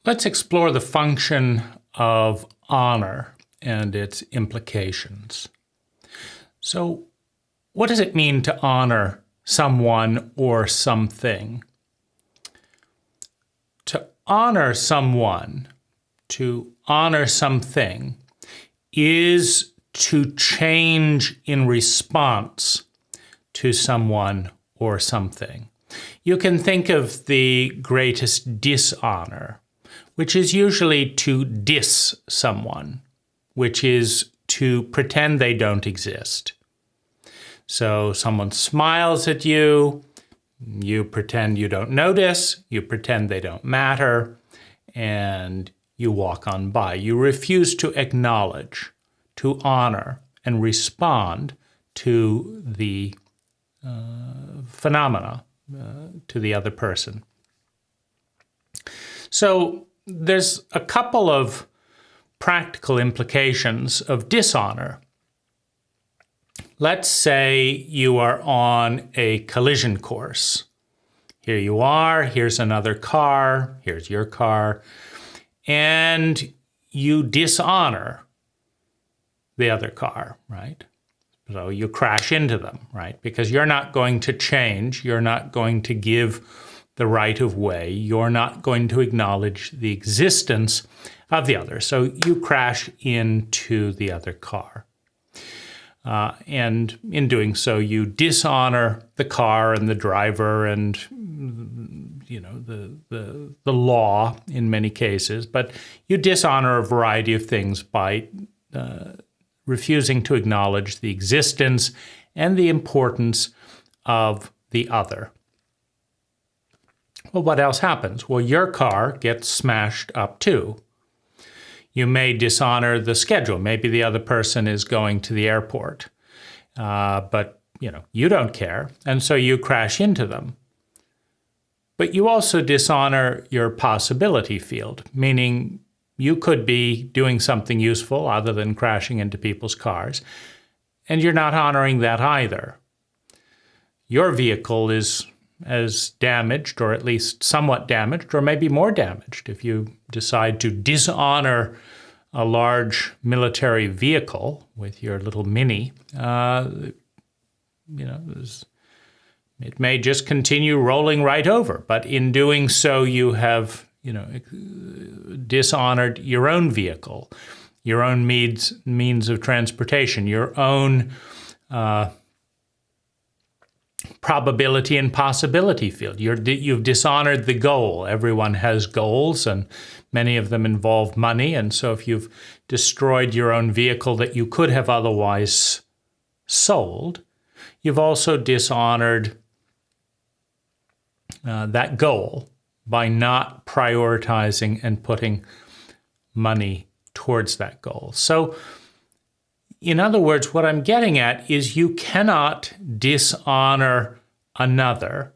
Let's explore the function of honor and its implications. So, what does it mean to honor someone or something? To honor someone, to honor something, is to change in response to someone or something. You can think of the greatest dishonor, which is usually to diss someone, which is to pretend they don't exist. So someone smiles at you, you pretend you don't notice, you pretend they don't matter, and you walk on by. You refuse to acknowledge, to honor, and respond to the phenomena, to the other person. So there's a couple of practical implications of dishonor. Let's say you are on a collision course. Here you are, here's another car, here's your car, and you dishonor the other car, right? So you crash into them, right? Because you're not going to change, you're not going to give the right of way, you're not going to acknowledge the existence of the other. So you crash into the other car. And in doing so, you dishonor the car and the driver and the law in many cases, but you dishonor a variety of things by refusing to acknowledge the existence and the importance of the other. Well, what else happens? Well, your car gets smashed up too. You may dishonor the schedule. Maybe the other person is going to the airport, but you don't care, and so you crash into them. But you also dishonor your possibility field, meaning you could be doing something useful other than crashing into people's cars, and you're not honoring that either. Your vehicle is as damaged, or at least somewhat damaged, or maybe more damaged. If you decide to dishonor a large military vehicle with your little Mini, it may just continue rolling right over. But in doing so, you have, dishonored your own vehicle, your own means of transportation, your own probability and possibility field. You've dishonored the goal. Everyone has goals, and many of them involve money. And so if you've destroyed your own vehicle that you could have otherwise sold, you've also dishonored that goal by not prioritizing and putting money towards that goal. So, in other words, what I'm getting at is you cannot dishonor another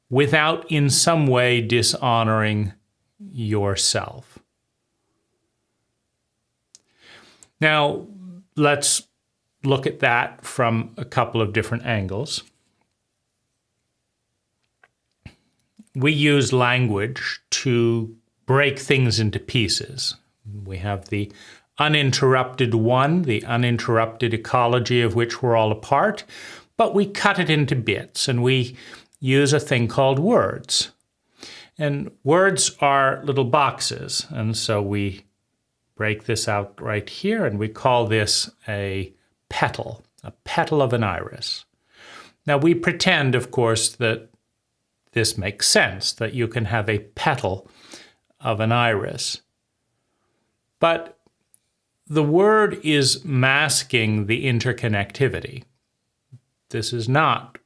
without in some way dishonoring yourself. Now, let's look at that from a couple of different angles. We use language to break things into pieces. We have the uninterrupted one, the uninterrupted ecology of which we're all a part, but we cut it into bits, and we use a thing called words. And words are little boxes, and so we break this out right here, and we call this a petal of an iris. Now, we pretend, of course, that this makes sense, that you can have a petal of an iris. But the word is masking the interconnectivity. This is not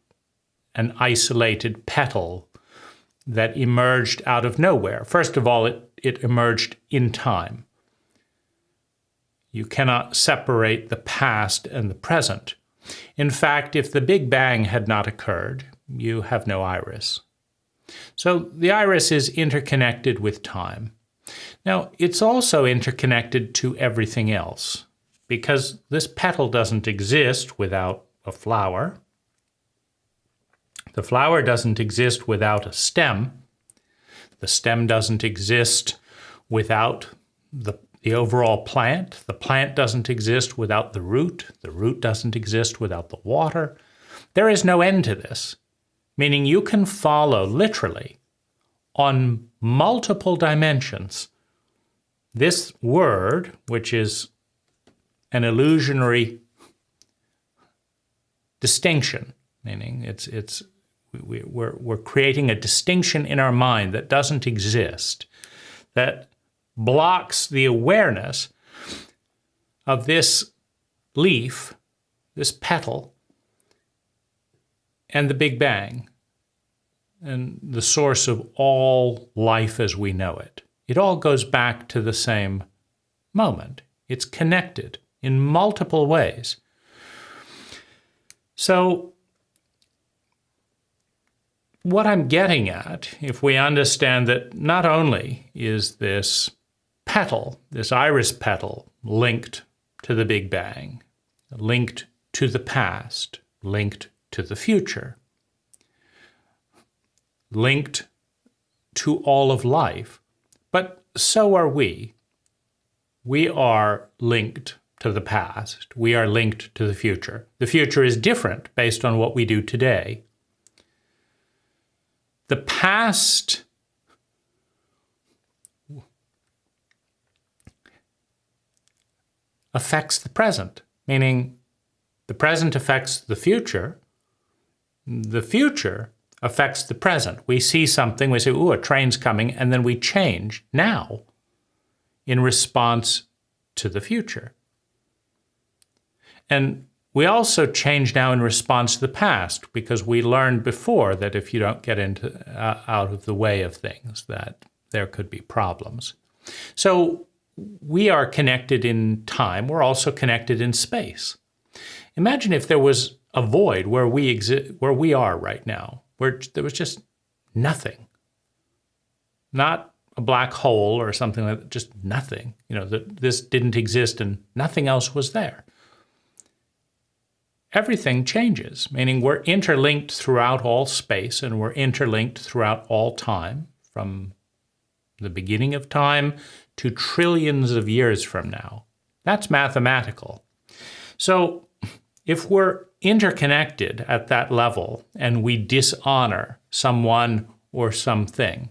an isolated petal that emerged out of nowhere. First of all, it emerged in time. You cannot separate the past and the present. In fact, if the Big Bang had not occurred, you have no iris. So the iris is interconnected with time. Now, it's also interconnected to everything else, because this petal doesn't exist without a flower. The flower doesn't exist without a stem. The stem doesn't exist without the overall plant. The plant doesn't exist without the root. The root doesn't exist without the water. There is no end to this, meaning you can follow literally on multiple dimensions this word, which is an illusionary distinction, meaning we're creating a distinction in our mind that doesn't exist, that blocks the awareness of this leaf, this petal, and the Big Bang, and the source of all life as we know it. It all goes back to the same moment. It's connected in multiple ways. So what I'm getting at, if we understand that not only is this petal, this iris petal, linked to the Big Bang, linked to the past, linked to the future, linked to all of life, but so are we. We are linked to the past. We are linked to the future. The future is different based on what we do today. The past affects the present, meaning the present affects the future affects the present. We see something, we say, ooh, a train's coming, and then we change now in response to the future. And we also change now in response to the past, because we learned before that if you don't get out of the way of things, that there could be problems. So we are connected in time. We're also connected in space. Imagine if there was a void where we are right now, where there was just nothing. Not a black hole or something like that, just nothing. That this didn't exist and nothing else was there. Everything changes, meaning we're interlinked throughout all space and we're interlinked throughout all time, from the beginning of time to trillions of years from now. That's mathematical. So if we're interconnected at that level and we dishonor someone or something,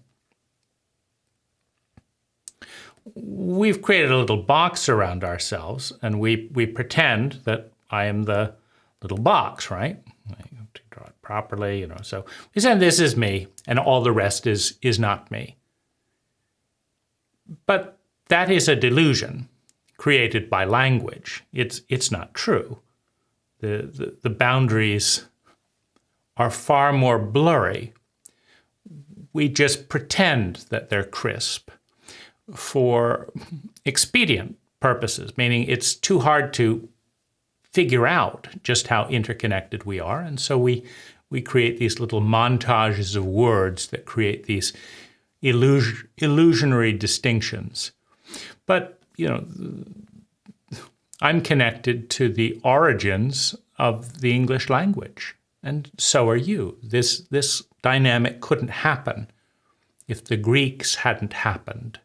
we've created a little box around ourselves, and we pretend that I am the little box, right? I have to draw it properly, So we say this is me, and all the rest is not me. But that is a delusion created by language. It's not true. The boundaries are far more blurry. We just pretend that they're crisp for expedient purposes, meaning it's too hard to figure out just how interconnected we are. And so we create these little montages of words that create these illusionary distinctions. But, I'm connected to the origins of the English language, and so are you. This dynamic couldn't happen if the Greeks hadn't happened,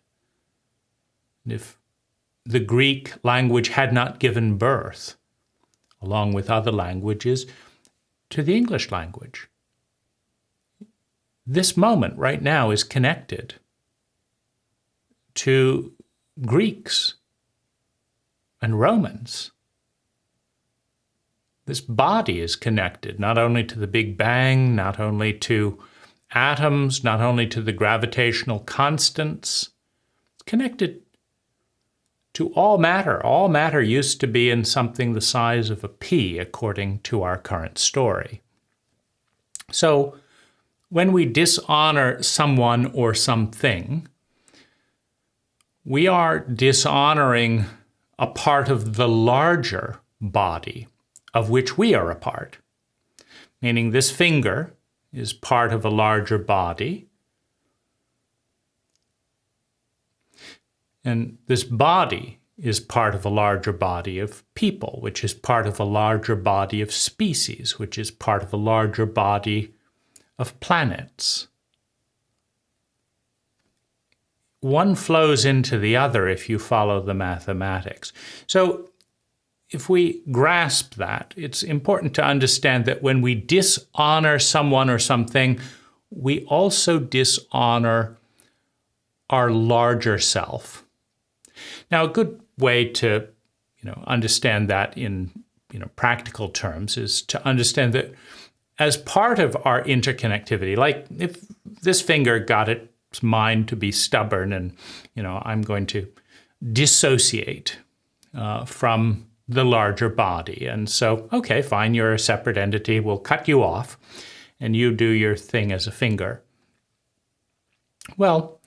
if the Greek language had not given birth, along with other languages, to the English language. This moment right now is connected to Greeks and Romans. This body is connected not only to the Big Bang, not only to atoms, not only to the gravitational constants. It's connected to all matter. All matter used to be in something the size of a pea, according to our current story. So when we dishonor someone or something, we are dishonoring a part of the larger body of which we are a part. Meaning this finger is part of a larger body, and this body is part of a larger body of people, which is part of a larger body of species, which is part of a larger body of planets. one flows into the other if you follow the mathematics. So if we grasp that, it's important to understand that when we dishonor someone or something, we also dishonor our larger self. Now, a good way to, understand that in, practical terms is to understand that as part of our interconnectivity, like if this finger got its mind to be stubborn and, I'm going to dissociate from the larger body. And so, okay, fine, you're a separate entity. We'll cut you off and you do your thing as a finger. Well,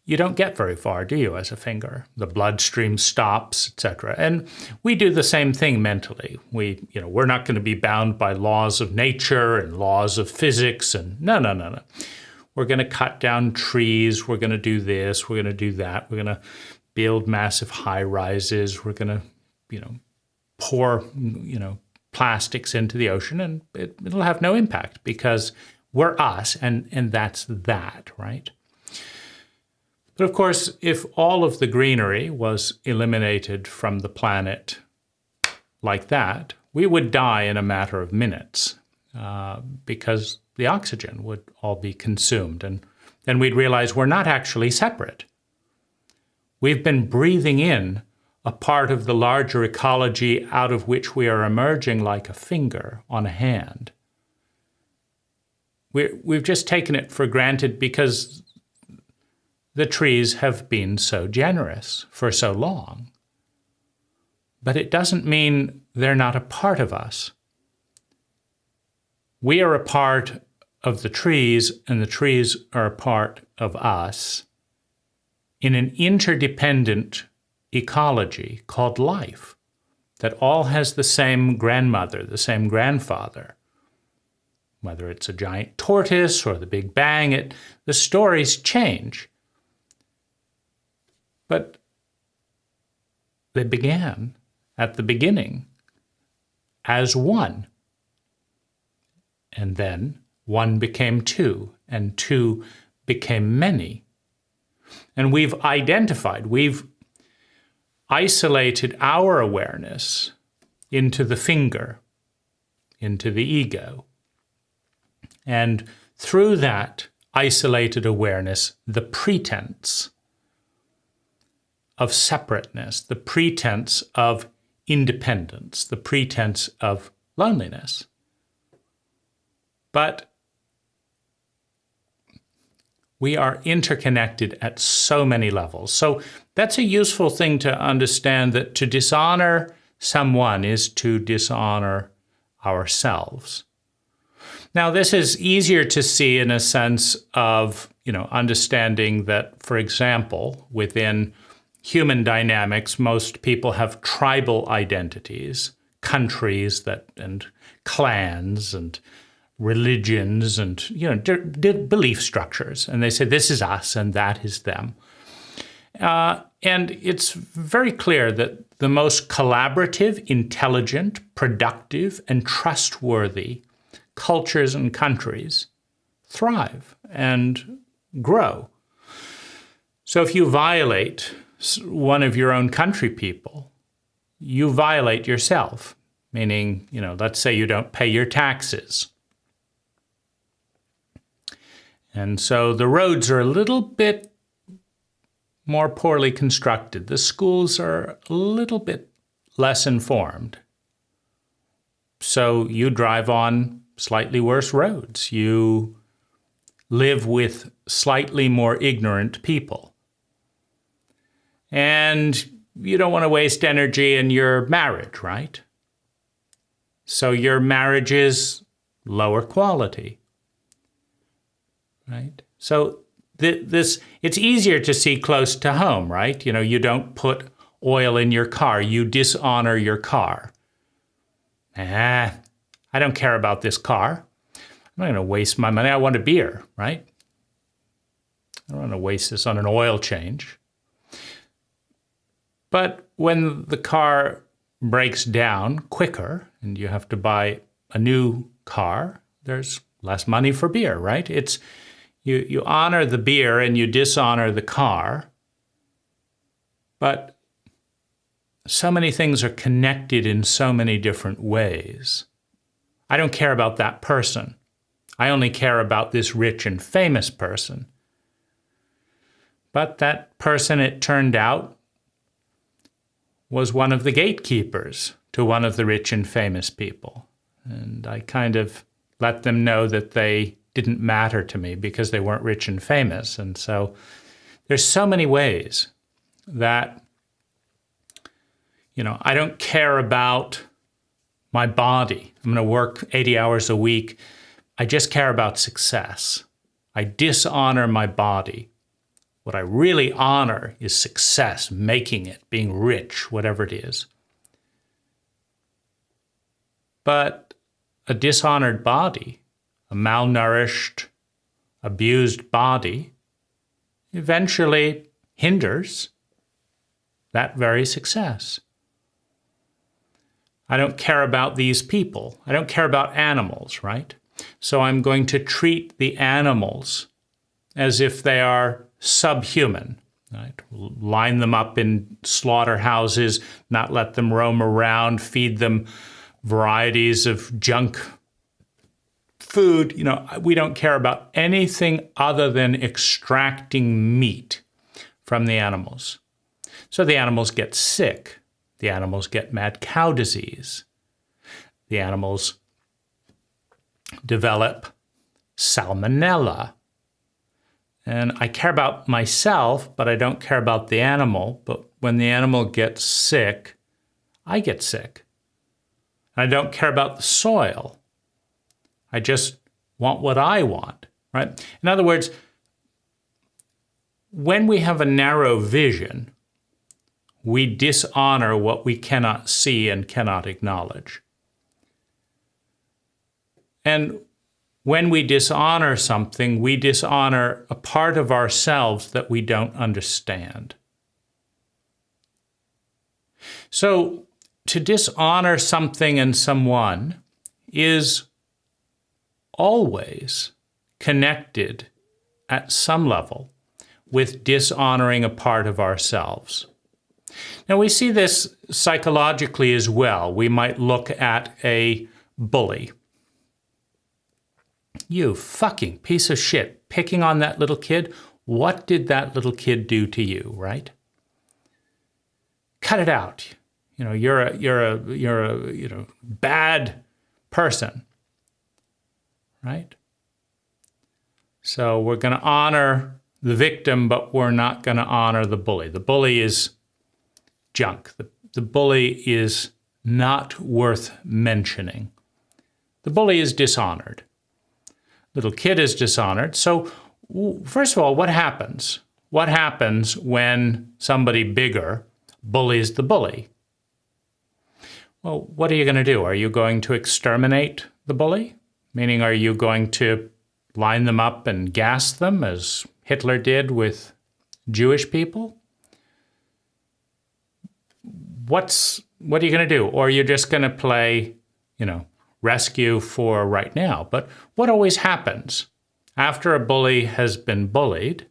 you don't get very far, do you, as a finger? The bloodstream stops, etc. And we do the same thing mentally. We're not going to be bound by laws of nature and laws of physics and no. We're going to cut down trees. We're going to do this. We're going to do that. We're going to build massive high rises. We're going to, pour, plastics into the ocean, and it'll have no impact because we're us, and that's that, right? But of course, if all of the greenery was eliminated from the planet like that, we would die in a matter of minutes because the oxygen would all be consumed. And then we'd realize we're not actually separate. We've been breathing in a part of the larger ecology out of which we are emerging like a finger on a hand. We've just taken it for granted because the trees have been so generous for so long. But it doesn't mean they're not a part of us. We are a part of the trees, and the trees are a part of us in an interdependent ecology called life that all has the same grandmother, the same grandfather. Whether it's a giant tortoise or the Big Bang, the stories change. But they began at the beginning as one. And then one became two, and two became many. And we've isolated our awareness into the finger, into the ego. And through that isolated awareness, the pretense of separateness, the pretense of independence, the pretense of loneliness. But we are interconnected at so many levels. So that's a useful thing to understand, that to dishonor someone is to dishonor ourselves. Now, this is easier to see in a sense of, understanding that, for example, within human dynamics, most people have tribal identities, countries and clans and religions and belief structures, and they say this is us and that is them. And it's very clear that the most collaborative, intelligent, productive, and trustworthy cultures and countries thrive and grow. So if you violate one of your own country people, you violate yourself, meaning, let's say you don't pay your taxes. And so the roads are a little bit more poorly constructed. The schools are a little bit less informed. So you drive on slightly worse roads. You live with slightly more ignorant people. And you don't want to waste energy in your marriage, right? So your marriage is lower quality, right? So it's easier to see close to home, right? You don't put oil in your car. You dishonor your car. I don't care about this car. I'm not going to waste my money. I want a beer, right? I don't want to waste this on an oil change. But when the car breaks down quicker and you have to buy a new car, there's less money for beer, right? You honor the beer and you dishonor the car But so many things are connected in so many different ways. I don't care about that person. I only care about this rich and famous person. But that person, it turned out, was one of the gatekeepers to one of the rich and famous people. And I kind of let them know that they didn't matter to me because they weren't rich and famous. And so there's so many ways that, I don't care about my body. I'm going to work 80 hours a week. I just care about success. I dishonor my body. What I really honor is success, making it, being rich, whatever it is. But a dishonored body, a malnourished, abused body, eventually hinders that very success. I don't care about these people. I don't care about animals, right? So I'm going to treat the animals as if they are subhuman, right? Line them up in slaughterhouses, not let them roam around, feed them varieties of junk food. We don't care about anything other than extracting meat from the animals. So the animals get sick. The animals get mad cow disease. The animals develop salmonella. And I care about myself, but I don't care about the animal. But when the animal gets sick, I get sick. I don't care about the soil. I just want what I want, right? In other words, when we have a narrow vision, we dishonor what we cannot see and cannot acknowledge. And when we dishonor something, we dishonor a part of ourselves that we don't understand. So to dishonor something and someone is always connected at some level with dishonoring a part of ourselves. Now, we see this psychologically as well. We might look at a bully. You fucking piece of shit, picking on that little kid. What did that little kid do to you, right? Cut it out. You're a bad person, right? So we're going to honor the victim, but we're not going to honor the bully. The bully is junk. The bully is not worth mentioning. The bully is dishonored. Little kid is dishonored. So first of all, what happens? What happens when somebody bigger bullies the bully? Well, what are you going to do? Are you going to exterminate the bully? Meaning, are you going to line them up and gas them as Hitler did with Jewish people? What are you going to do? Or you're just going to play, rescue for right now. But what always happens after a bully has been bullied?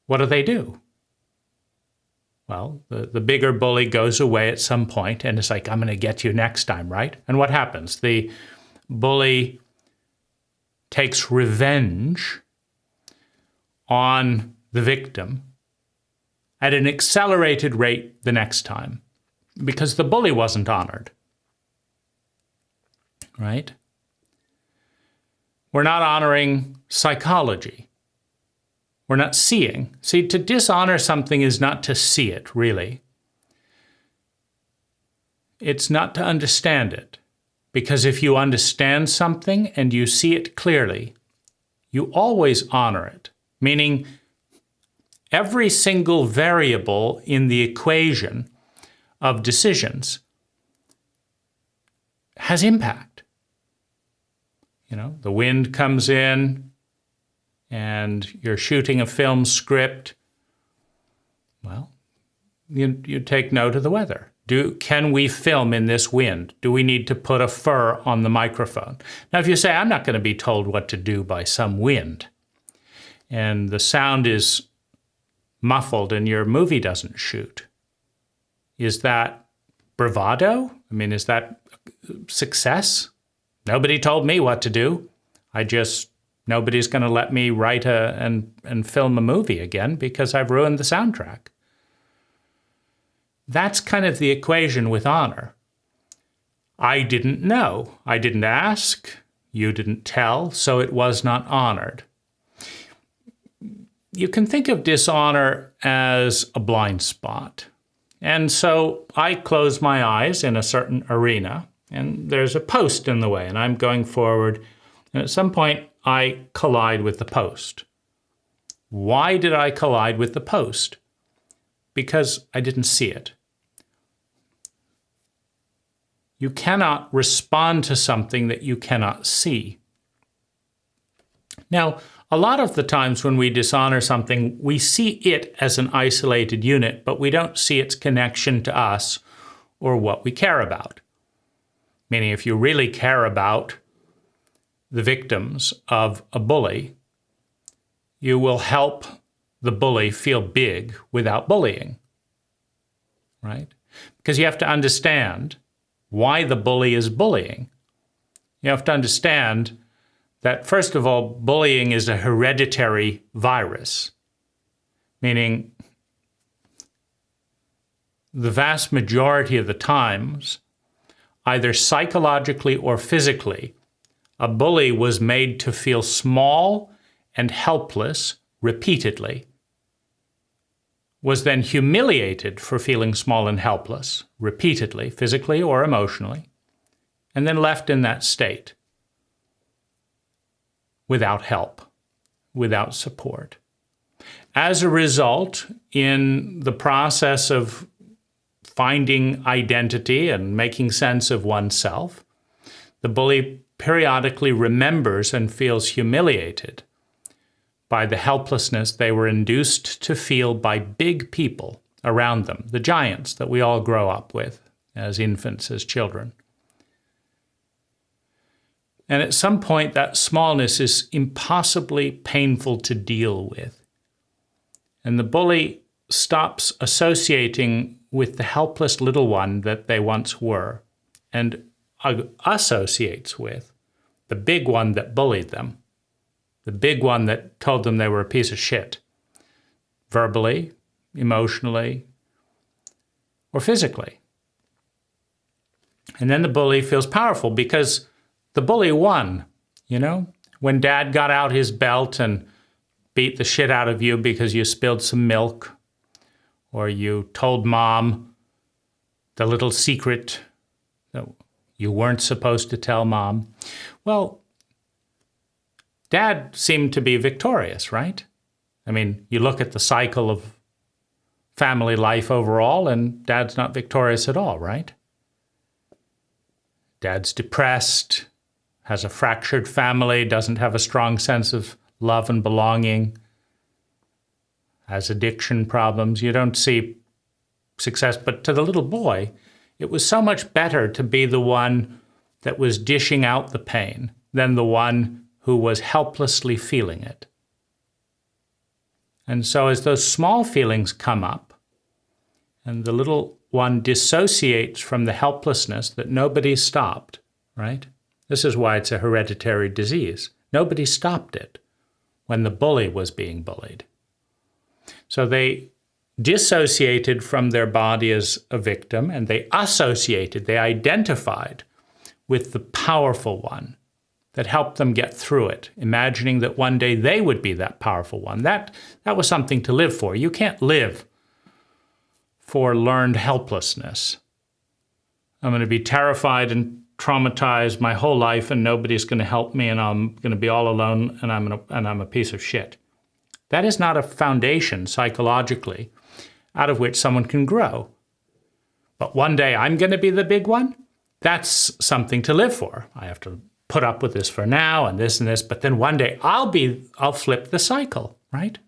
What do? Well, the bigger bully goes away at some point and it's like, I'm going to get you next time, right? And what happens? The bully takes revenge on the victim at an accelerated rate the next time because the bully wasn't honored, right? We're not honoring psychology. We're not seeing. See, to dishonor something is not to see it, really. It's not to understand it. Because if you understand something and you see it clearly, you always honor it. Meaning, every single variable in the equation of decisions has impact. The wind comes in, and you're shooting a film script, well, you take note of the weather. Can we film in this wind? Do we need to put a fur on the microphone? Now, if you say, I'm not going to be told what to do by some wind, and the sound is muffled and your movie doesn't shoot? Is that bravado? I mean, is that success? Nobody told me what to do. Nobody's going to let me write and film a movie again because I've ruined the soundtrack. That's kind of the equation with honor. I didn't know. I didn't ask. You didn't tell, so it was not honored. You can think of dishonor as a blind spot. And so I close my eyes in a certain arena, and there's a post in the way, and I'm going forward, and at some point I collide with the post. Why did I collide with the post? Because I didn't see it. You cannot respond to something that you cannot see. Now, a lot of the times when we dishonor something, we see it as an isolated unit, but we don't see its connection to us or what we care about. Meaning, if you really care about the victims of a bully, you will help the bully feel big without bullying, right? Because you have to understand why the bully is bullying. You have to understand that, first of all, bullying is a hereditary virus, meaning the vast majority of the times, either psychologically or physically, a bully was made to feel small and helpless repeatedly, was then humiliated for feeling small and helpless repeatedly, physically or emotionally, and then left in that state without help, without support. As a result, in the process of finding identity and making sense of oneself, the bully periodically remembers and feels humiliated by the helplessness they were induced to feel by big people around them, the giants that we all grow up with as infants, as children. And at some point, that smallness is impossibly painful to deal with. And the bully stops associating with the helpless little one that they once were and associates with the big one that bullied them, the big one that told them they were a piece of shit, verbally, emotionally, or physically. And then the bully feels powerful because the bully won, you know? When Dad got out his belt and beat the shit out of you because you spilled some milk, or you told Mom the little secret that you weren't supposed to tell Mom. Well, Dad seemed to be victorious, right? I mean, you look at the cycle of family life overall, and Dad's not victorious at all, right? Dad's depressed, has a fractured family, doesn't have a strong sense of love and belonging, has addiction problems. You don't see success. But to the little boy, it was so much better to be the one that was dishing out the pain than the one who was helplessly feeling it. And so as those small feelings come up, and the little one dissociates from the helplessness that nobody stopped, right? This is why it's a hereditary disease. Nobody stopped it when the bully was being bullied. So they dissociated from their body as a victim, and they identified with the powerful one that helped them get through it, imagining that one day they would be that powerful one. That was something to live for. You can't live for learned helplessness. I'm going to be terrified and traumatized my whole life, and nobody's going to help me, and I'm going to be all alone, and I'm a piece of shit. That is not a foundation psychologically out of which someone can grow. But one day I'm going to be the big one. That's something to live for. I have to put up with this for now and this, but then one day I'll flip the cycle, right?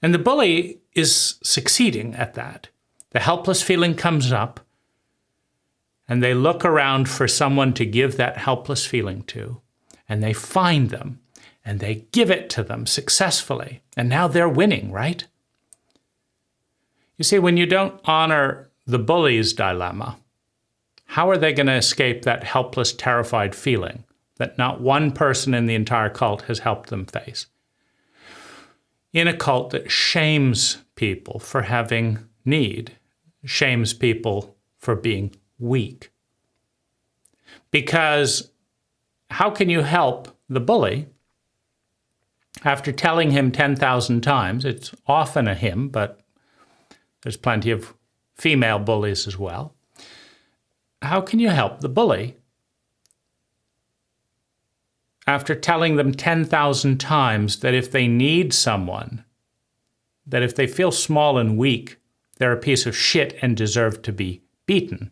And the bully is succeeding at that. The helpless feeling comes up, and they look around for someone to give that helpless feeling to, and they find them, and they give it to them successfully. And now they're winning, right? You see, when you don't honor the bully's dilemma, how are they going to escape that helpless, terrified feeling that not one person in the entire cult has helped them face? In a cult that shames people for having need, shames people for being weak. Because how can you help the bully after telling him 10,000 times, it's often a him, but there's plenty of female bullies as well. How can you help the bully after telling them 10,000 times that if they need someone, that if they feel small and weak, they're a piece of shit and deserve to be beaten?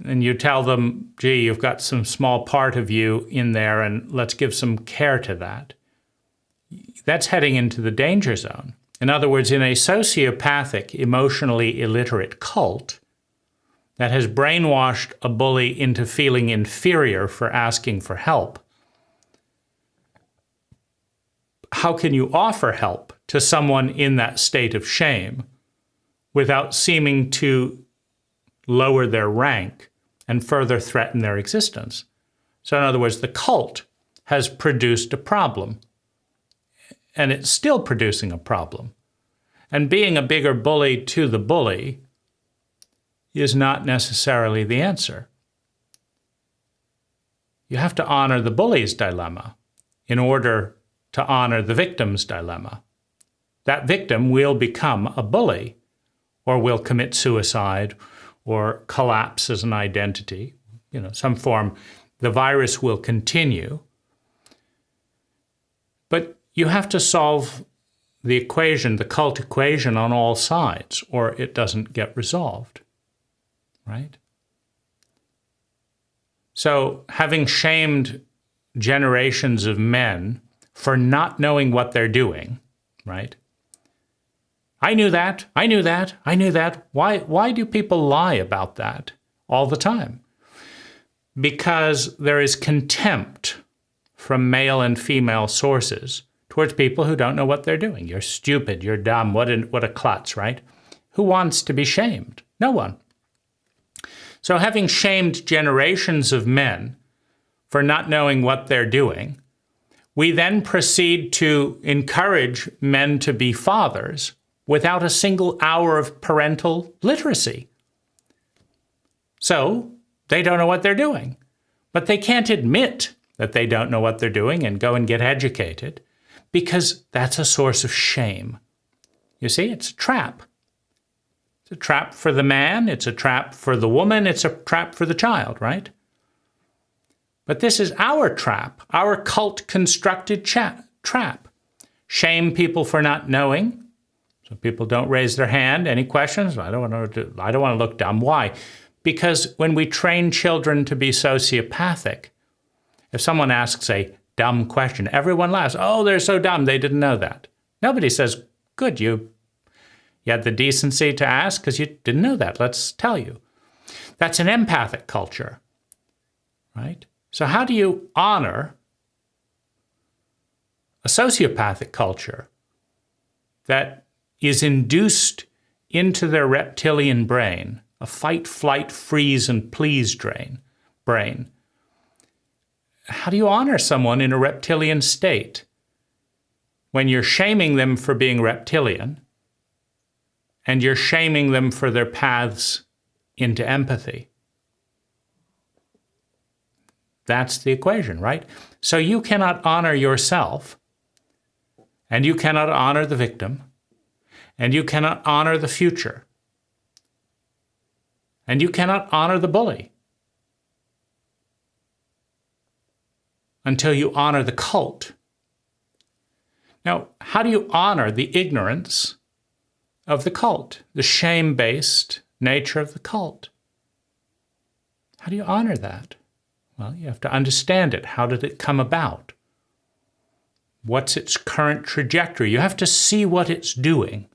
And you tell them, gee, you've got some small part of you in there and let's give some care to that. That's heading into the danger zone. In other words, in a sociopathic, emotionally illiterate cult that has brainwashed a bully into feeling inferior for asking for help, how can you offer help to someone in that state of shame without seeming to lower their rank and further threaten their existence? So in other words, the cult has produced a problem, and it's still producing a problem. And being a bigger bully to the bully is not necessarily the answer. You have to honor the bully's dilemma in order to honor the victim's dilemma. That victim will become a bully, or will commit suicide, or collapse as an identity, some form. The virus will continue. But you have to solve the equation, the cult equation, on all sides, or it doesn't get resolved, right? So having shamed generations of men for not knowing what they're doing, right? I knew that. Why do people lie about that all the time? Because there is contempt from male and female sources towards people who don't know what they're doing. You're stupid, you're dumb, what a klutz, right? Who wants to be shamed? No one. So having shamed generations of men for not knowing what they're doing, we then proceed to encourage men to be fathers without a single hour of parental literacy. So they don't know what they're doing, but they can't admit that they don't know what they're doing and go and get educated, because that's a source of shame. You see, it's a trap. It's a trap for the man, it's a trap for the woman, it's a trap for the child, right? But this is our trap, our cult-constructed trap. Shame people for not knowing. So people don't raise their hand. Any questions? I don't want to look dumb. Why? Because when we train children to be sociopathic, if someone asks a dumb question, everyone laughs. Oh, they're so dumb, they didn't know that. Nobody says, good, you had the decency to ask because you didn't know that. Let's tell you. That's an empathic culture, right? So how do you honor a sociopathic culture that is induced into their reptilian brain, a fight, flight, freeze, and please brain? How do you honor someone in a reptilian state when you're shaming them for being reptilian and you're shaming them for their paths into empathy? That's the equation, right? So you cannot honor yourself, and you cannot honor the victim, and you cannot honor the future, and you cannot honor the bully until you honor the cult. Now, how do you honor the ignorance of the cult, the shame-based nature of the cult? How do you honor that? Well, you have to understand it. How did it come about? What's its current trajectory? You have to see what it's doing.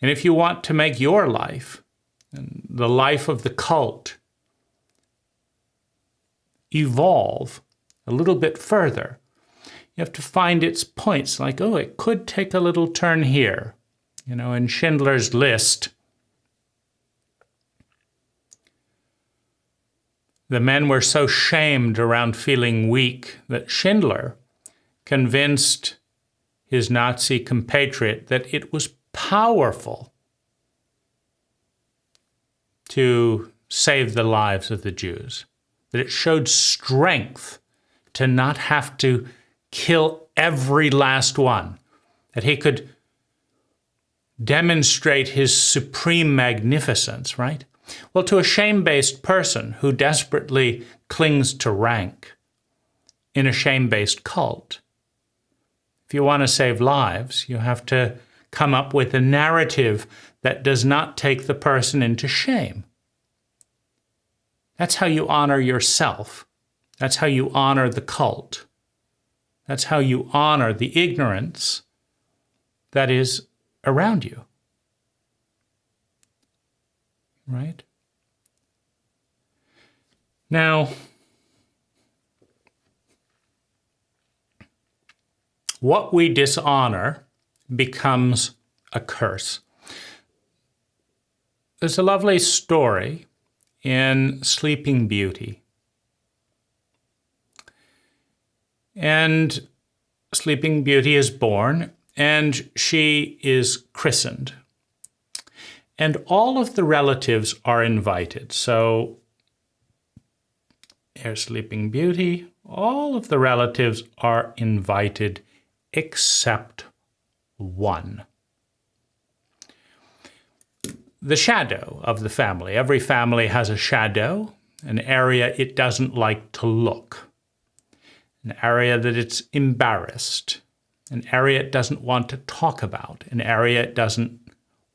And if you want to make your life and the life of the cult evolve a little bit further. You have to find its points, like, oh, it could take a little turn here. You know, in Schindler's List, the men were so shamed around feeling weak that Schindler convinced his Nazi compatriot that it was powerful to save the lives of the Jews, that it showed strength to not have to kill every last one, that he could demonstrate his supreme magnificence, right? Well, to a shame-based person who desperately clings to rank in a shame-based cult, if you want to save lives, you have to come up with a narrative that does not take the person into shame. That's how you honor yourself. That's how you honor the cult. That's how you honor the ignorance that is around you. Right? Now, what we dishonor becomes a curse. There's a lovely story in Sleeping Beauty. And Sleeping Beauty is born, and she is christened. And all of the relatives are invited. So, here's Sleeping Beauty. All of the relatives are invited except one. The shadow of the family. Every family has a shadow, an area it doesn't like to look, an area that it's embarrassed, an area it doesn't want to talk about, an area it doesn't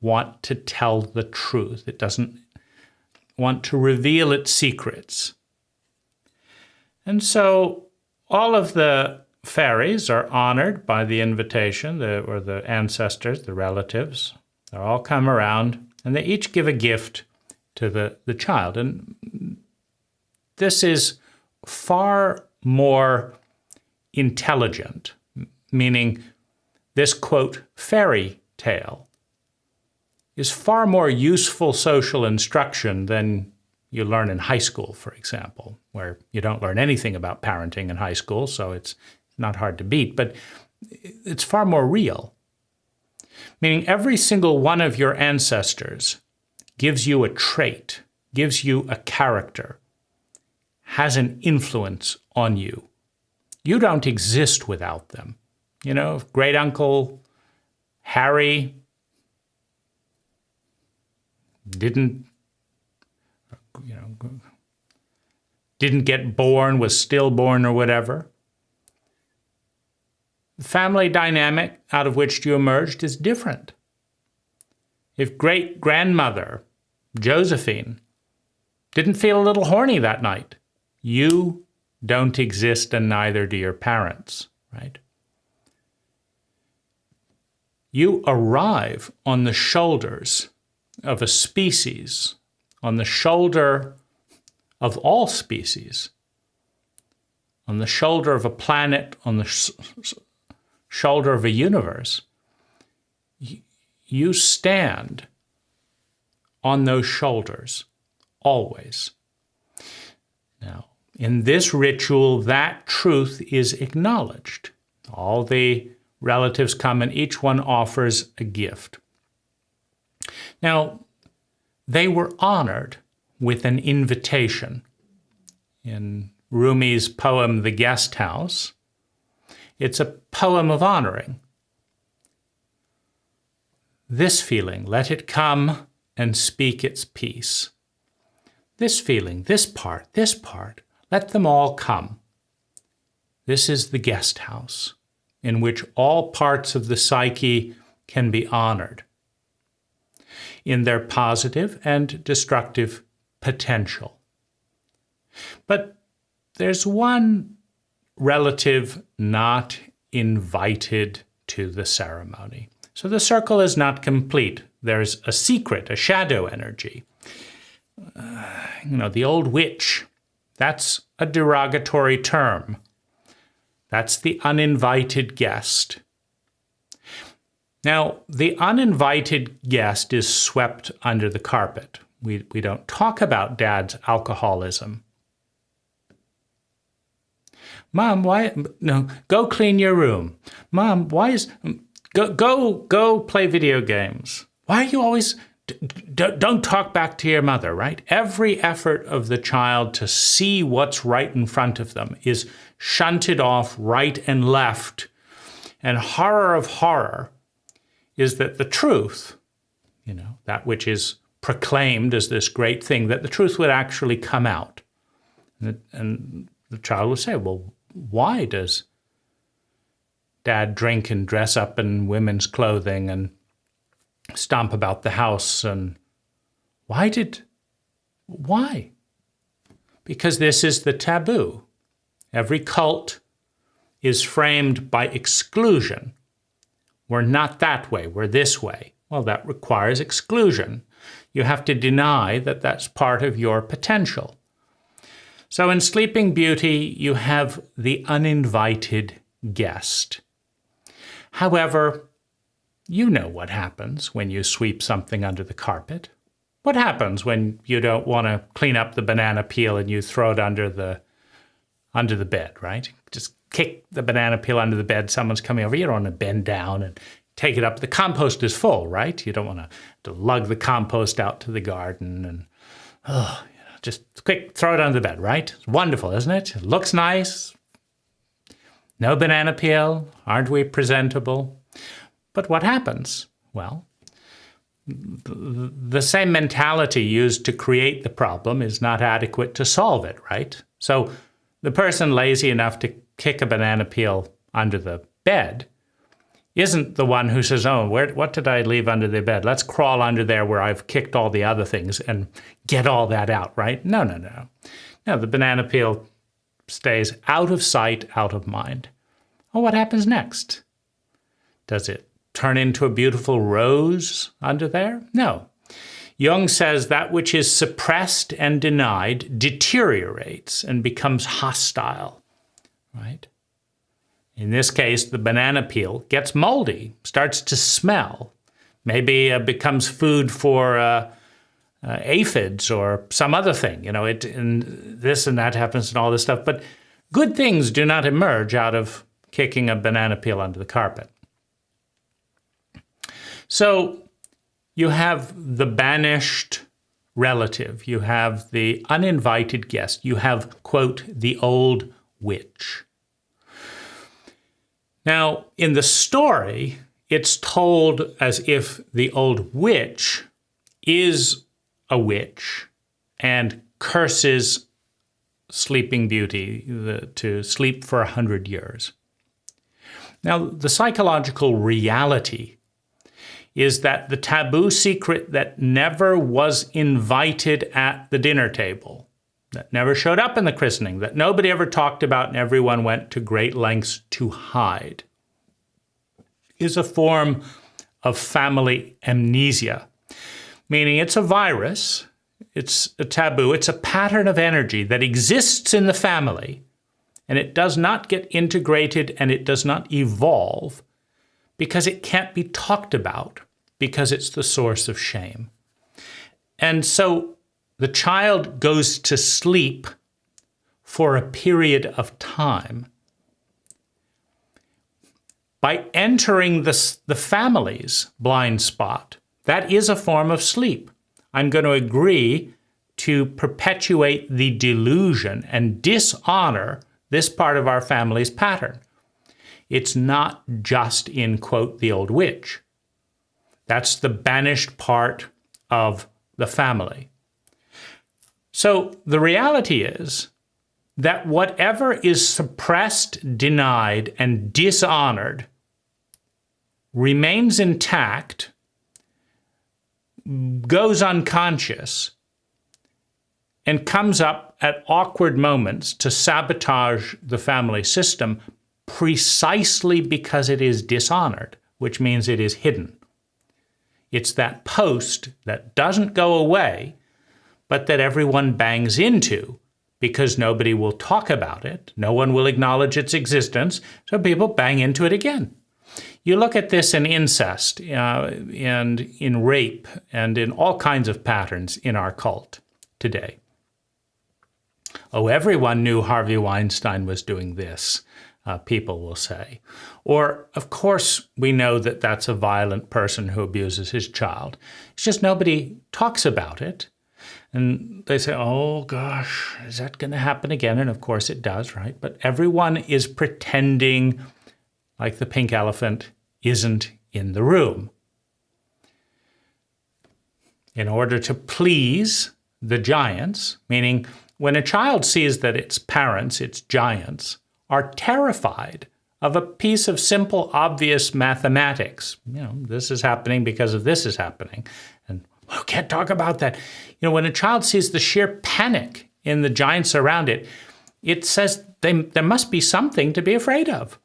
want to tell the truth. It doesn't want to reveal its secrets. And so all of the fairies are honored by the invitation, or the ancestors, the relatives. They all come around, and they each give a gift to the child. And this is far more intelligent, meaning this, quote, fairy tale is far more useful social instruction than you learn in high school, for example, where you don't learn anything about parenting in high school, so it's not hard to beat, but it's far more real. Meaning every single one of your ancestors gives you a trait, gives you a character, has an influence on you. You don't exist without them. You know, if great uncle Harry didn't get born, was stillborn or whatever, the family dynamic out of which you emerged is different. If great-grandmother Josephine didn't feel a little horny that night, you don't exist and neither do your parents, right? You arrive on the shoulders of a species, on the shoulder of all species, on the shoulder of a planet, on the shoulder of a universe. You stand on those shoulders, always. Now, in this ritual, that truth is acknowledged. All the relatives come and each one offers a gift. Now, they were honored with an invitation. In Rumi's poem, The Guest House, it's a poem of honoring. This feeling, let it come and speak its piece. This feeling, this part, let them all come. This is the guest house in which all parts of the psyche can be honored in their positive and destructive potential. But there's one relative not invited to the ceremony. So the circle is not complete. There's a secret, a shadow energy. The old witch That's a derogatory term. That's the uninvited guest. Now, the uninvited guest is swept under the carpet. We don't talk about Dad's alcoholism. Mom, why? No, go clean your room. Mom, why is... Go play video games. Why are you always... Don't talk back to your mother, right? Every effort of the child to see what's right in front of them is shunted off right and left. And horror of horror is that the truth, that which is proclaimed as this great thing, that the truth would actually come out. And the child would say, well, why does Dad drink and dress up in women's clothing and stomp about the house? And why? Because this is the taboo. Every cult is framed by exclusion. We're not that way, we're this way. Well, that requires exclusion. You have to deny that that's part of your potential. So in Sleeping Beauty, you have the uninvited guest. However, you know what happens when you sweep something under the carpet. What happens when you don't want to clean up the banana peel and you throw it under the bed, right? Just kick the banana peel under the bed. Someone's coming over. You don't want to bend down and take it up. The compost is full, right? You don't want to lug the compost out to the garden and just quick, throw it under the bed, right? It's wonderful, isn't it? It looks nice. No banana peel. Aren't we presentable? But what happens? Well, the same mentality used to create the problem is not adequate to solve it, right? So the person lazy enough to kick a banana peel under the bed isn't the one who says, oh, what did I leave under the bed? Let's crawl under there where I've kicked all the other things and get all that out, right? No. No, the banana peel stays out of sight, out of mind. Well, what happens next? Does it turn into a beautiful rose under there? No. Jung says that which is suppressed and denied deteriorates and becomes hostile, right? In this case, the banana peel gets moldy, starts to smell, maybe becomes food for aphids or some other thing. And this and that happens and all this stuff. But good things do not emerge out of kicking a banana peel under the carpet. So you have the banished relative. You have the uninvited guest. You have, quote, the old witch. Now, in the story, it's told as if the old witch is a witch and curses Sleeping Beauty to sleep for 100 years. Now, the psychological reality is that the taboo secret that never was invited at the dinner table, that never showed up in the christening, that nobody ever talked about and everyone went to great lengths to hide, is a form of family amnesia, meaning it's a virus, it's a taboo, it's a pattern of energy that exists in the family, and it does not get integrated and it does not evolve because it can't be talked about, because it's the source of shame. And so the child goes to sleep for a period of time. By entering the family's blind spot, that is a form of sleep. I'm going to agree to perpetuate the delusion and dishonor this part of our family's pattern. It's not just in, quote, the old witch. That's the banished part of the family. So the reality is that whatever is suppressed, denied, and dishonored remains intact, goes unconscious, and comes up at awkward moments to sabotage the family system precisely because it is dishonored, which means it is hidden. It's that post that doesn't go away, but that everyone bangs into because nobody will talk about it. No one will acknowledge its existence, so people bang into it again. You look at this in incest and in rape and in all kinds of patterns in our cult today. Oh, everyone knew Harvey Weinstein was doing this, people will say. Or, of course, we know that that's a violent person who abuses his child. It's just nobody talks about it. And they say, oh, gosh, is that going to happen again? And, of course, it does, right? But everyone is pretending like the pink elephant isn't in the room. In order to please the giants, meaning when a child sees that its parents, its giants, are terrified of a piece of simple, obvious mathematics. This is happening because of this is happening. And we can't talk about that. When a child sees the sheer panic in the giants around it, it says there must be something to be afraid of.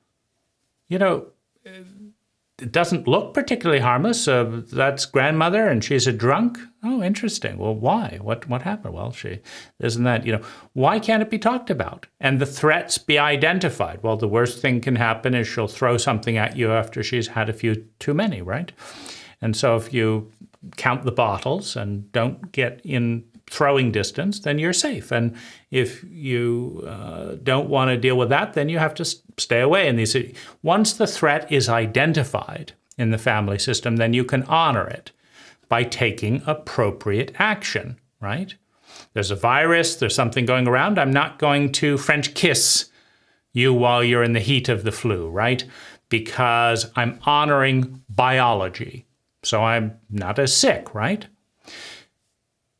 It doesn't look particularly harmless. That's grandmother and she's a drunk. Oh, interesting. Well, why? What happened? Well, she isn't that, why can't it be talked about? And the threats be identified. Well, the worst thing can happen is she'll throw something at you after she's had a few too many, right? And so if you count the bottles and don't get in throwing distance, then you're safe. And if you don't want to deal with that, then you have to stay away. And once the threat is identified in the family system, then you can honor it by taking appropriate action, right? There's a virus, there's something going around. I'm not going to French kiss you while you're in the heat of the flu, right? Because I'm honoring biology. So I'm not as sick, right?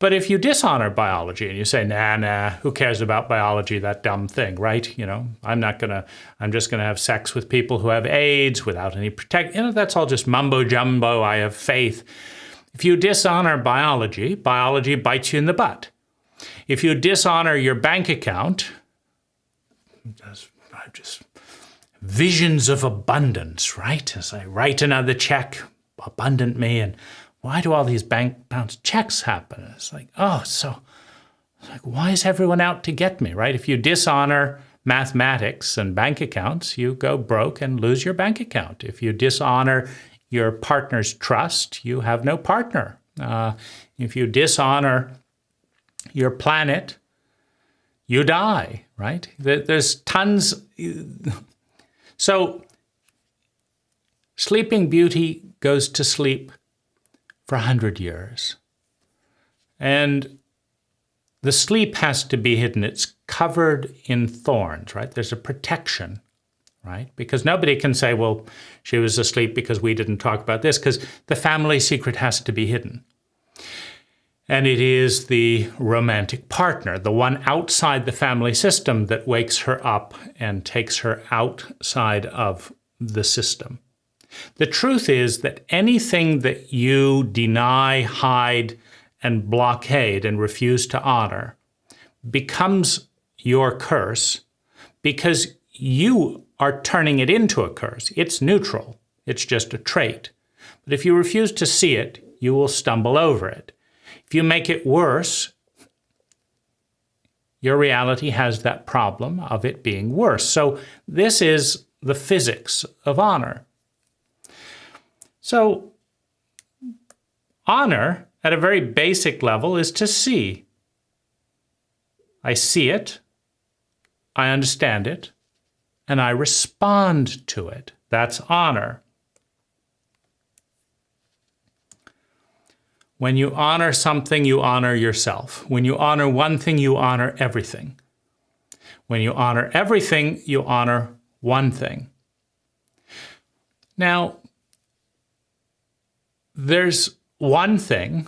But if you dishonor biology and you say, nah, who cares about biology, that dumb thing, right? I'm just gonna have sex with people who have AIDS without any protection. That's all just mumbo jumbo, I have faith. If you dishonor biology, biology bites you in the butt. If you dishonor your bank account, just visions of abundance, right? As I write another check, abundant me, and why do all these bank bounce checks happen? It's like, why is everyone out to get me, right? If you dishonor mathematics and bank accounts, you go broke and lose your bank account. If you dishonor your partner's trust, you have no partner. If you dishonor your planet, you die, right? There's tons. So Sleeping Beauty goes to sleep for 100 years. And the sleep has to be hidden. It's covered in thorns, right? There's a protection, right? Because nobody can say, well, she was asleep because we didn't talk about this, because the family secret has to be hidden. And it is the romantic partner, the one outside the family system, that wakes her up and takes her outside of the system. The truth is that anything that you deny, hide, and blockade and refuse to honor becomes your curse because you are turning it into a curse. It's neutral. It's just a trait. But if you refuse to see it, you will stumble over it. If you make it worse, your reality has that problem of it being worse. So this is the physics of honor. So honor, at a very basic level, is to see. I see it, I understand it, and I respond to it. That's honor. When you honor something, you honor yourself. When you honor one thing, you honor everything. When you honor everything, you honor one thing. Now, there's one thing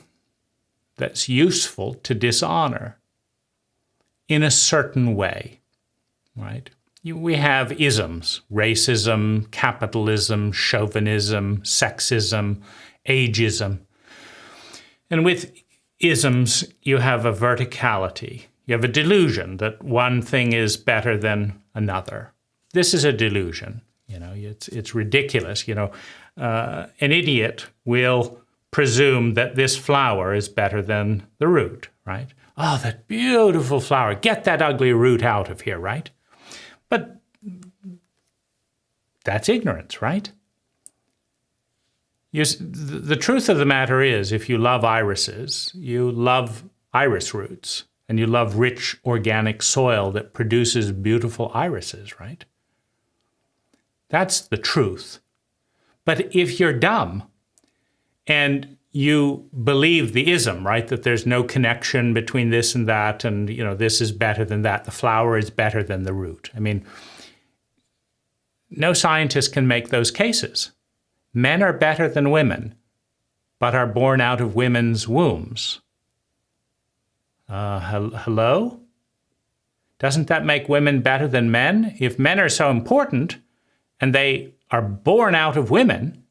that's useful to dishonor in a certain way, right? We have isms: racism, capitalism, chauvinism, sexism, ageism. And with isms, you have a verticality. You have a delusion that one thing is better than another. This is a delusion. It's ridiculous. An idiot will presume that this flower is better than the root, right? Oh, that beautiful flower. Get that ugly root out of here, right? But that's ignorance, right? The truth of the matter is, if you love irises, you love iris roots, and you love rich organic soil that produces beautiful irises, right? That's the truth. But if you're dumb and you believe the ism, right, that there's no connection between this and that, and this is better than that, the flower is better than the root. I mean, no scientist can make those cases. Men are better than women, but are born out of women's wombs. Hello? Doesn't that make women better than men? If men are so important and they are born out of women,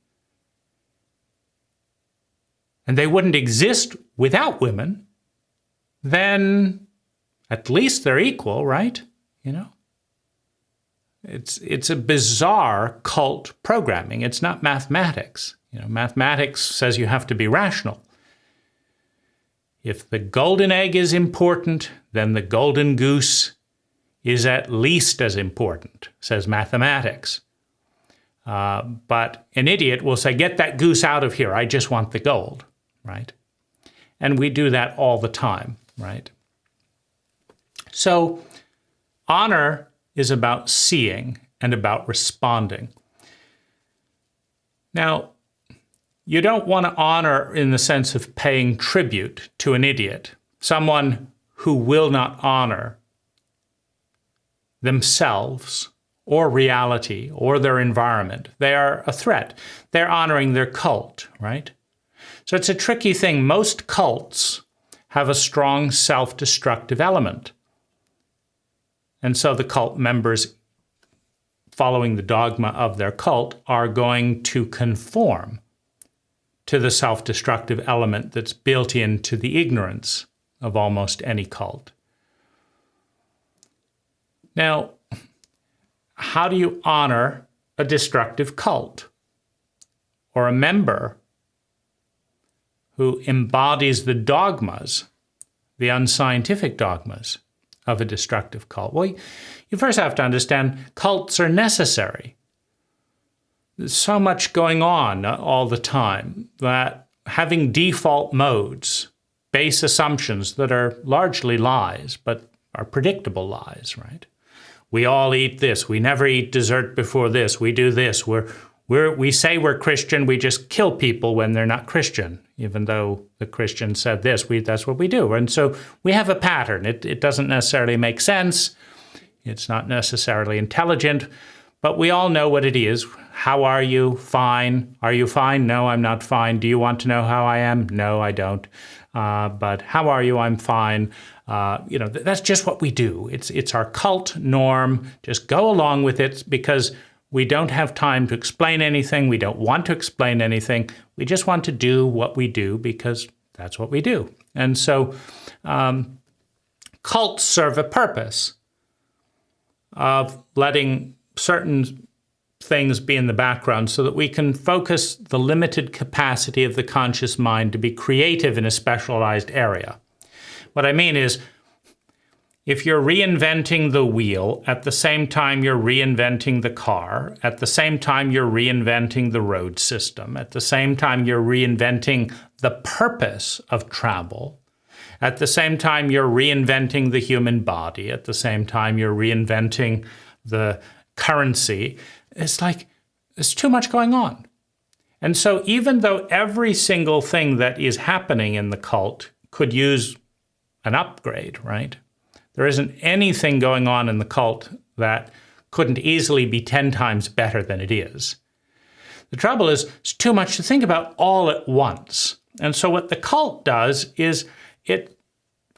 and they wouldn't exist without women, then at least they're equal, right? It's a bizarre cult programming. It's not mathematics. Mathematics says you have to be rational. If the golden egg is important, then the golden goose is at least as important, says mathematics. But an idiot will say, get that goose out of here. I just want the gold, right? And we do that all the time, right? So honor is about seeing and about responding. Now, you don't want to honor in the sense of paying tribute to an idiot, someone who will not honor themselves or reality or their environment. They are a threat. They're honoring their cult, right? So it's a tricky thing. Most cults have a strong self-destructive element. And so the cult members following the dogma of their cult are going to conform to the self-destructive element that's built into the ignorance of almost any cult. Now, how do you honor a destructive cult or a member who embodies the dogmas, the unscientific dogmas of a destructive cult? Well, you first have to understand cults are necessary. There's so much going on all the time that having default modes, base assumptions that are largely lies, but are predictable lies, right? We all eat this. We never eat dessert before this. We do this. We say we're Christian. We just kill people when they're not Christian, even though the Christian said this. That's what we do. And so we have a pattern. It doesn't necessarily make sense. It's not necessarily intelligent, but we all know what it is. How are you? Fine. Are you fine? No, I'm not fine. Do you want to know how I am? No, I don't. But how are you? I'm fine. That's just what we do. It's our cult norm. Just go along with it because we don't have time to explain anything. We don't want to explain anything. We just want to do what we do because that's what we do. And so cults serve a purpose of letting certain things be in the background so that we can focus the limited capacity of the conscious mind to be creative in a specialized area. What I mean is, if you're reinventing the wheel, at the same time you're reinventing the car, at the same time you're reinventing the road system, at the same time you're reinventing the purpose of travel, at the same time you're reinventing the human body, at the same time you're reinventing the currency, it's like there's too much going on. And so even though every single thing that is happening in the cult could use an upgrade, right? There isn't anything going on in the cult that couldn't easily be 10 times better than it is. The trouble is, it's too much to think about all at once. And so what the cult does is it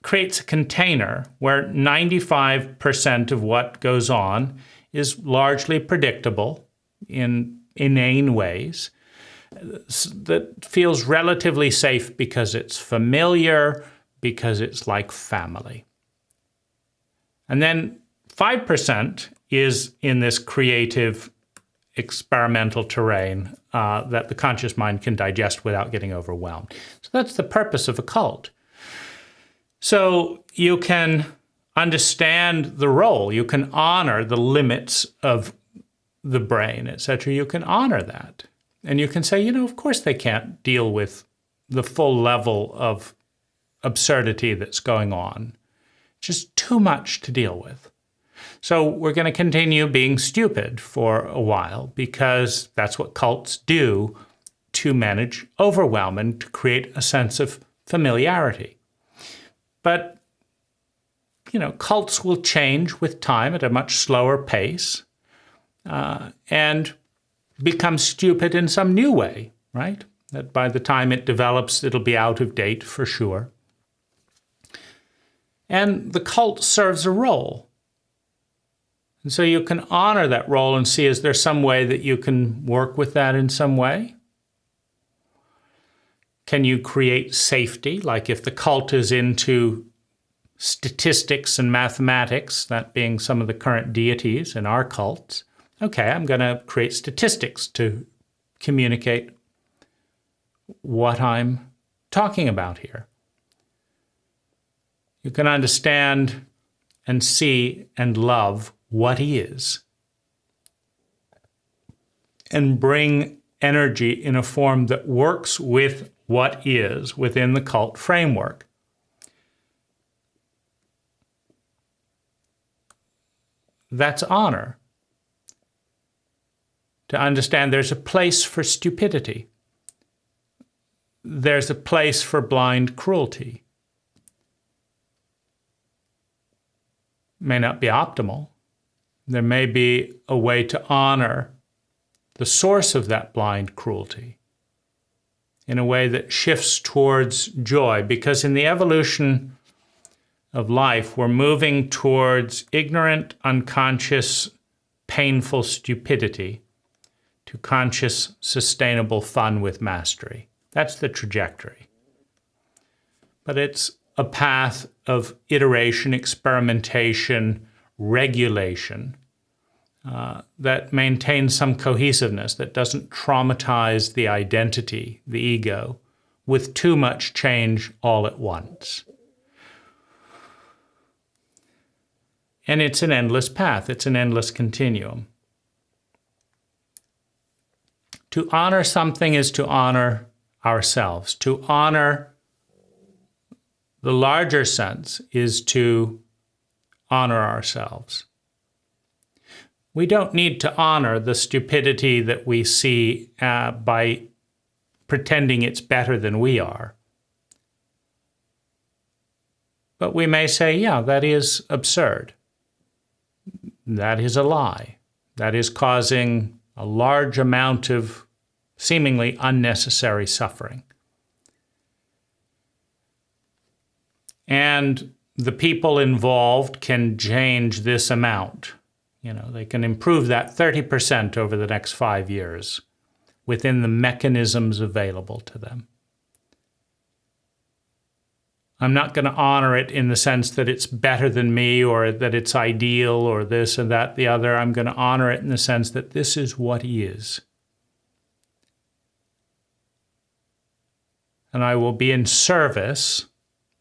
creates a container where 95% of what goes on is largely predictable in inane ways that feels relatively safe because it's familiar, because it's like family. And then 5% is in this creative, experimental terrain that the conscious mind can digest without getting overwhelmed. So that's the purpose of a cult. So you can understand the role. You can honor the limits of the brain, etc. You can honor that. And you can say, of course they can't deal with the full level of absurdity that's going on. Just too much to deal with. So we're going to continue being stupid for a while because that's what cults do to manage overwhelm and to create a sense of familiarity. But, cults will change with time at a much slower pace and become stupid in some new way, right? That by the time it develops, it'll be out of date for sure. And the cult serves a role. And so you can honor that role and see, is there some way that you can work with that in some way? Can you create safety? Like if the cult is into statistics and mathematics, that being some of the current deities in our cults, okay, I'm going to create statistics to communicate what I'm talking about here. You can understand and see and love what is and bring energy in a form that works with what is within the cult framework. That's honor. To understand there's a place for stupidity. There's a place for blind cruelty. May not be optimal. There may be a way to honor the source of that blind cruelty in a way that shifts towards joy, because in the evolution of life, we're moving towards ignorant, unconscious, painful stupidity to conscious, sustainable fun with mastery. That's the trajectory. But it's a path of iteration, experimentation, regulation that maintains some cohesiveness, that doesn't traumatize the identity, the ego, with too much change all at once. And it's an endless path. It's an endless continuum. To honor something is to honor ourselves. To honor the larger sense is to honor ourselves. We don't need to honor the stupidity that we see by pretending it's better than we are. But we may say, yeah, that is absurd. That is a lie. That is causing a large amount of seemingly unnecessary suffering. And the people involved can change this amount. They can improve that 30% over the next 5 years within the mechanisms available to them. I'm not going to honor it in the sense that it's better than me or that it's ideal or this and that, the other. I'm going to honor it in the sense that this is what is. And I will be in service,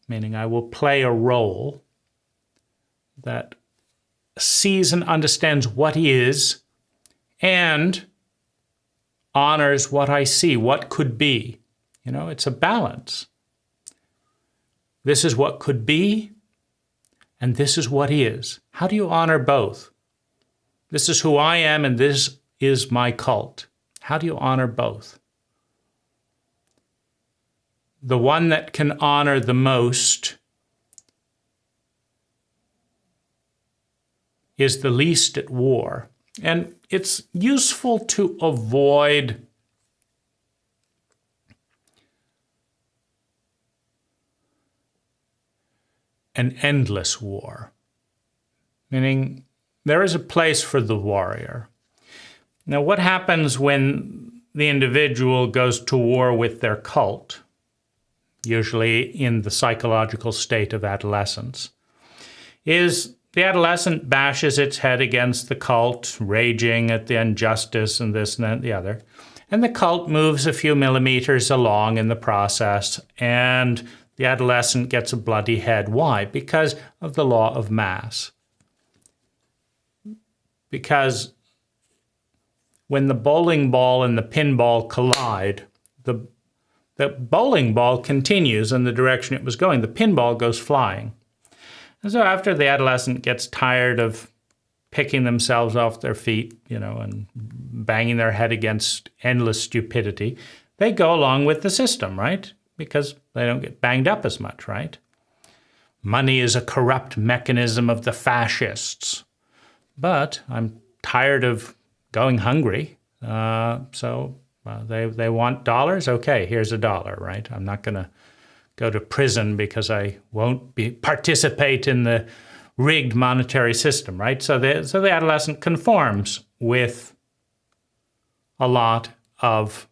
meaning I will play a role that sees and understands what is and honors what I see, what could be. It's a balance. This is what could be, and this is what is. How do you honor both? This is who I am, and this is my cult. How do you honor both? The one that can honor the most is the least at war. And it's useful to avoid an endless war, meaning there is a place for the warrior. Now, what happens when the individual goes to war with their cult, usually in the psychological state of adolescence, is the adolescent bashes its head against the cult, raging at the injustice and this and that and the other. And the cult moves a few millimeters along in the process, and the adolescent gets a bloody head. Why? Because of the law of mass. Because when the bowling ball and the pinball collide, the bowling ball continues in the direction it was going. The pinball goes flying. And so after the adolescent gets tired of picking themselves off their feet, and banging their head against endless stupidity, they go along with the system, right? Because they don't get banged up as much, right? Money is a corrupt mechanism of the fascists. But I'm tired of going hungry, so they want dollars. Okay, here's a dollar, right? I'm not going to go to prison because I won't participate in the rigged monetary system, right? So the adolescent conforms with a lot of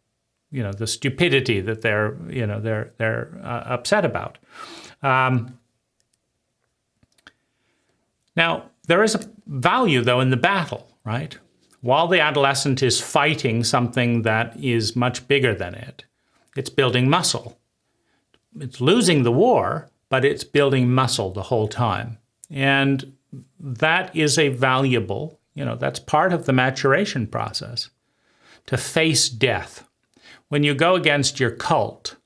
the stupidity that they're upset about. Now, there is a value, though, in the battle, right? While the adolescent is fighting something that is much bigger than it, it's building muscle. It's losing the war, but it's building muscle the whole time. And that is a valuable, that's part of the maturation process, to face death. When you go against your cult,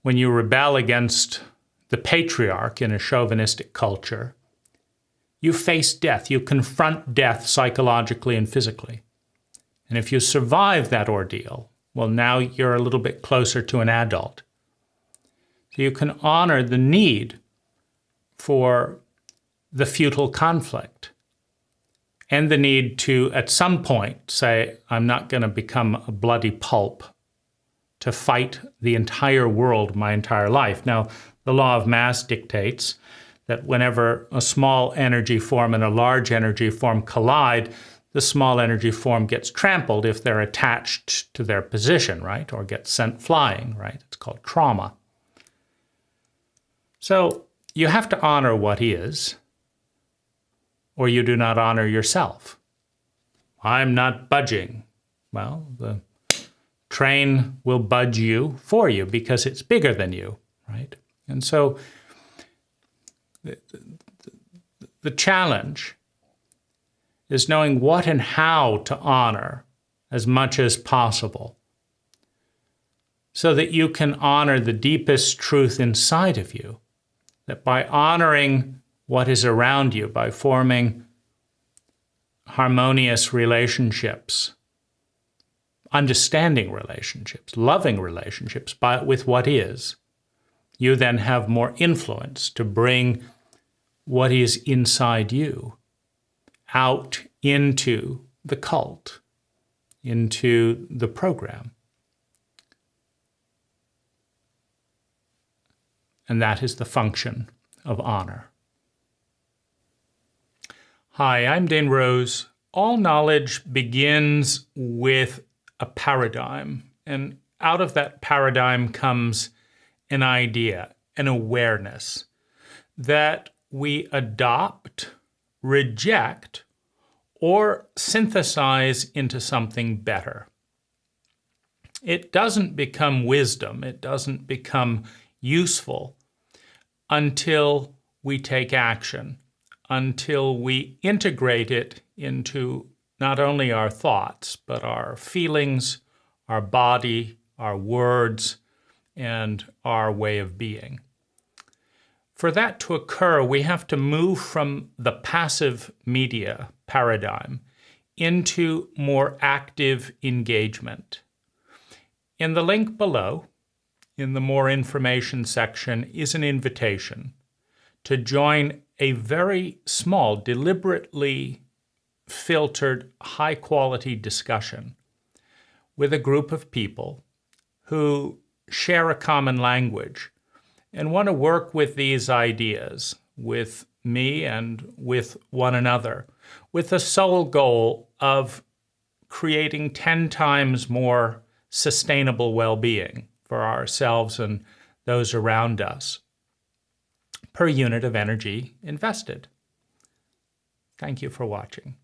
when you rebel against the patriarch in a chauvinistic culture, you face death. You confront death psychologically and physically. And if you survive that ordeal, well, now you're a little bit closer to an adult. So you can honor the need for the futile conflict and the need to, at some point, say, I'm not going to become a bloody pulp to fight the entire world my entire life. Now, the law of mass dictates that whenever a small energy form and a large energy form collide, the small energy form gets trampled if they're attached to their position, right? Or gets sent flying, right? It's called trauma. So you have to honor what is, or you do not honor yourself. I'm not budging. Well, the train will budge you for you because it's bigger than you, right? And so the challenge is knowing what and how to honor as much as possible so that you can honor the deepest truth inside of you, that by honoring what is around you, by forming harmonious relationships, understanding relationships, loving relationships with what is, you then have more influence to bring what is inside you out into the cult, into the program. And that is the function of honor. Hi, I'm Dan Rose. All knowledge begins with a paradigm, and out of that paradigm comes an idea, an awareness that we adopt, reject, or synthesize into something better. It doesn't become wisdom, it doesn't become useful until we take action, until we integrate it into not only our thoughts, but our feelings, our body, our words, and our way of being. For that to occur, we have to move from the passive media paradigm into more active engagement. In the link below, in the More Information section, is an invitation to join a very small, deliberately filtered, high-quality discussion with a group of people who share a common language and want to work with these ideas, with me and with one another, with the sole goal of creating 10 times more sustainable well-being for ourselves and those around us per unit of energy invested. Thank you for watching.